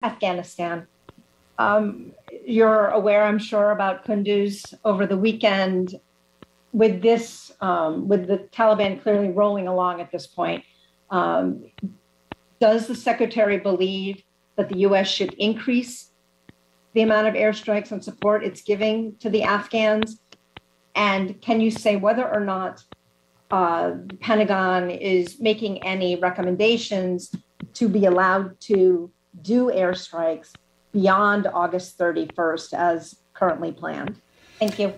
Afghanistan. You're aware, I'm sure, about Kunduz over the weekend. With this, with the Taliban clearly rolling along at this point, does the secretary believe that the U.S. should increase the amount of airstrikes and support it's giving to the Afghans? And can you say whether or not the Pentagon is making any recommendations to be allowed to do airstrikes beyond August 31st as currently planned? Thank you.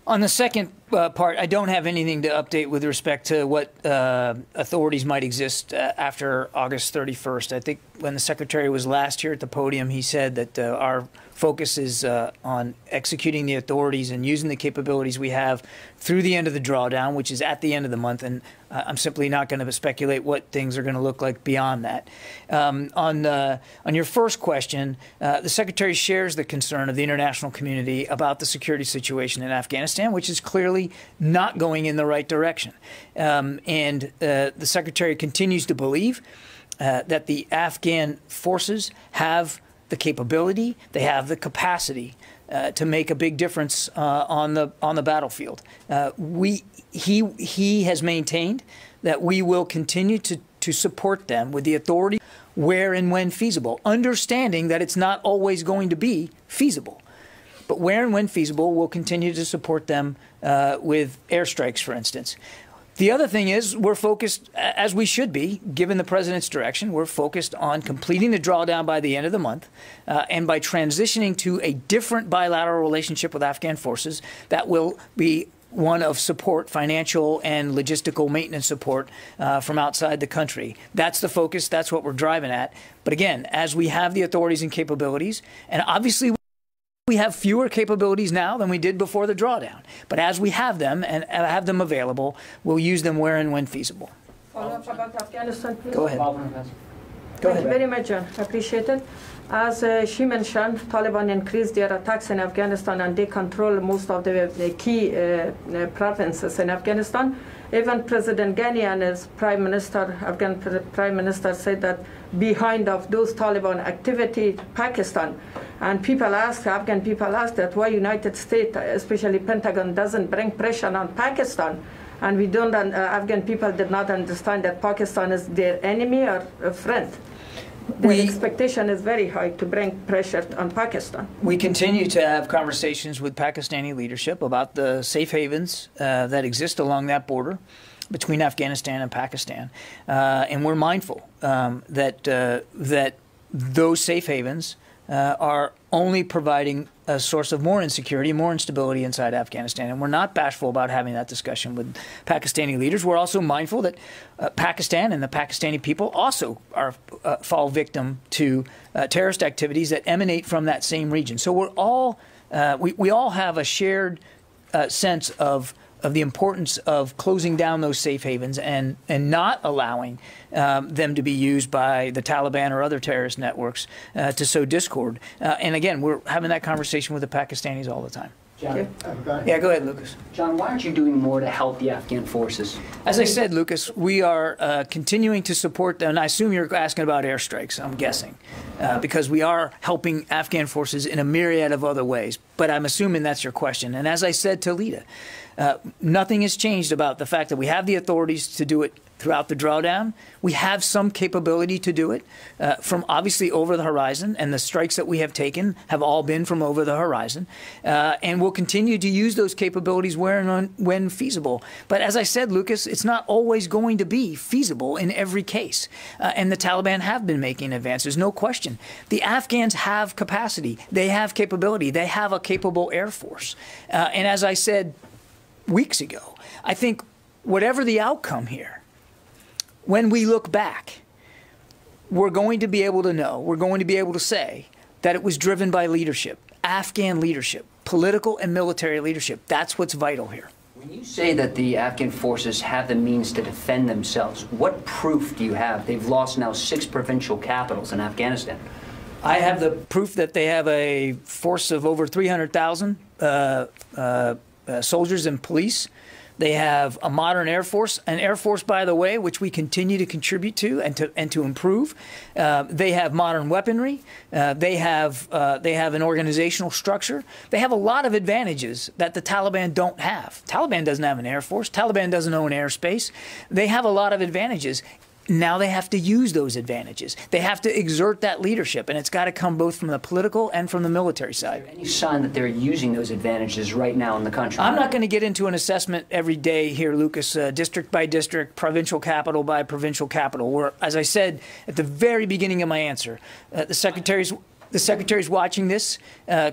On the second part, I don't have anything to update with respect to what authorities might exist after August 31st. I think when the Secretary was last here at the podium, he said that our focus is on executing the authorities and using the capabilities we have through the end of the drawdown, which is at the end of the month. And I'm simply not going to speculate what things are going to look like beyond that. On your first question, the Secretary shares the concern of the international community about the security situation in Afghanistan, which is clearly not going in the right direction. The Secretary continues to believe that the Afghan forces have the capability, they have the capacity to make a big difference on the battlefield. He has maintained that we will continue to support them with the authority where and when feasible, understanding that it's not always going to be feasible. But where and when feasible, we'll continue to support them with airstrikes, for instance. The other thing is we're focused, as we should be, given the president's direction, we're focused on completing the drawdown by the end of the month and by transitioning to a different bilateral relationship with Afghan forces that will be one of support, financial and logistical maintenance support from outside the country. That's the focus. That's what we're driving at. But again, as we have the authorities and capabilities, and obviously we have fewer capabilities now than we did before the drawdown. But as we have them and have them available, we'll use them where and when feasible. Follow-up about Afghanistan, please. Go ahead. Thank you very much, John. Appreciate it. As she mentioned, Taliban increased their attacks in Afghanistan and they control most of the key provinces in Afghanistan. Even President Ghani and his Afghan Prime Minister said that behind of those Taliban activity, Pakistan. And Afghan people ask that why United States, especially Pentagon, doesn't bring pressure on Pakistan. And we don't, Afghan people did not understand that Pakistan is their enemy or a friend. The expectation is very high to bring pressure on Pakistan. We continue to have conversations with Pakistani leadership about the safe havens that exist along that border between Afghanistan and Pakistan. And we're mindful that those safe havens are only providing a source of more insecurity, more instability inside Afghanistan. And we're not bashful about having that discussion with Pakistani leaders. We're also mindful that Pakistan and the Pakistani people also fall victim to terrorist activities that emanate from that same region. So we're all, we all have a shared sense of the importance of closing down those safe havens and not allowing them to be used by the Taliban or other terrorist networks to sow discord. And again, we're having that conversation with the Pakistanis all the time. John, yeah, go ahead, Lucas. John, why aren't you doing more to help the Afghan forces? As I said, Lucas, we are continuing to support them. And I assume you're asking about airstrikes, I'm guessing, because we are helping Afghan forces in a myriad of other ways. But I'm assuming that's your question. And as I said to Lita, nothing has changed about the fact that we have the authorities to do it throughout the drawdown. We have some capability to do it from obviously over the horizon, and the strikes that we have taken have all been from over the horizon. And we'll continue to use those capabilities where and when feasible. But as I said, Lucas, it's not always going to be feasible in every case. And the Taliban have been making advances, no question. The Afghans have capacity. They have capability. They have a capable Air Force. And as I said weeks ago, I think whatever the outcome here, when we look back, we're going to be able to know, we're going to be able to say that it was driven by leadership, Afghan leadership, political and military leadership. That's what's vital here. When you say that the Afghan forces have the means to defend themselves, what proof do you have? They've lost now 6 provincial capitals in Afghanistan. I have the proof that they have a force of over 300,000 soldiers and police They have a modern Air Force, an Air Force, by the way, which we continue to contribute to and to improve. They have modern weaponry. They have an organizational structure. They have a lot of advantages that the Taliban don't have. Taliban doesn't have an Air Force. Taliban doesn't own airspace. They have a lot of advantages. Now they have to use those advantages. They have to exert that leadership, and it's got to come both from the political and from the military side. Is there any sign that they're using those advantages right now in the country? I'm not going to get into an assessment every day here, Lucas, district by district, provincial capital by provincial capital, where, as I said at the very beginning of my answer, the Secretary's watching this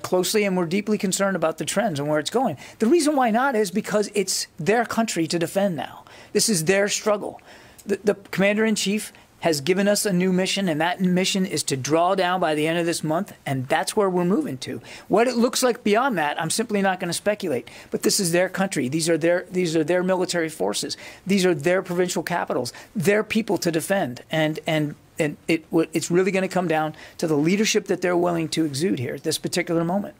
closely, and we're deeply concerned about the trends and where it's going. The reason why not is because it's their country to defend now. This is their struggle. The Commander-in-Chief has given us a new mission, and that mission is to draw down by the end of this month, and that's where we're moving to. What it looks like beyond that, I'm simply not going to speculate. But this is their country. These are their military forces. These are their provincial capitals, their people to defend, and it's really going to come down to the leadership that they're willing to exude here at this particular moment.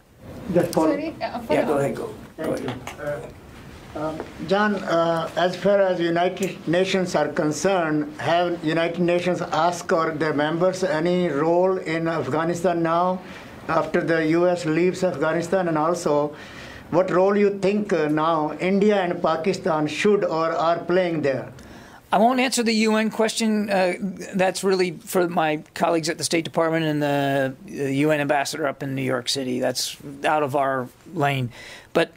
Sorry, Yeah, go ahead. Go ahead. John, as far as United Nations are concerned, have United Nations asked or their members any role in Afghanistan now after the U.S. leaves Afghanistan? And also, what role you think now India and Pakistan should or are playing there? I won't answer the UN question. That's really for my colleagues at the State Department and the UN ambassador up in New York City. That's out of our lane. But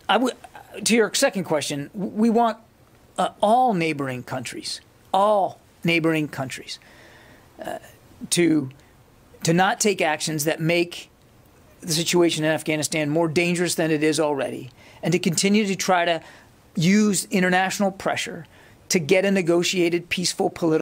to your second question, we want all neighboring countries, to not take actions that make the situation in Afghanistan more dangerous than it is already, and to continue to try to use international pressure to get a negotiated, peaceful, political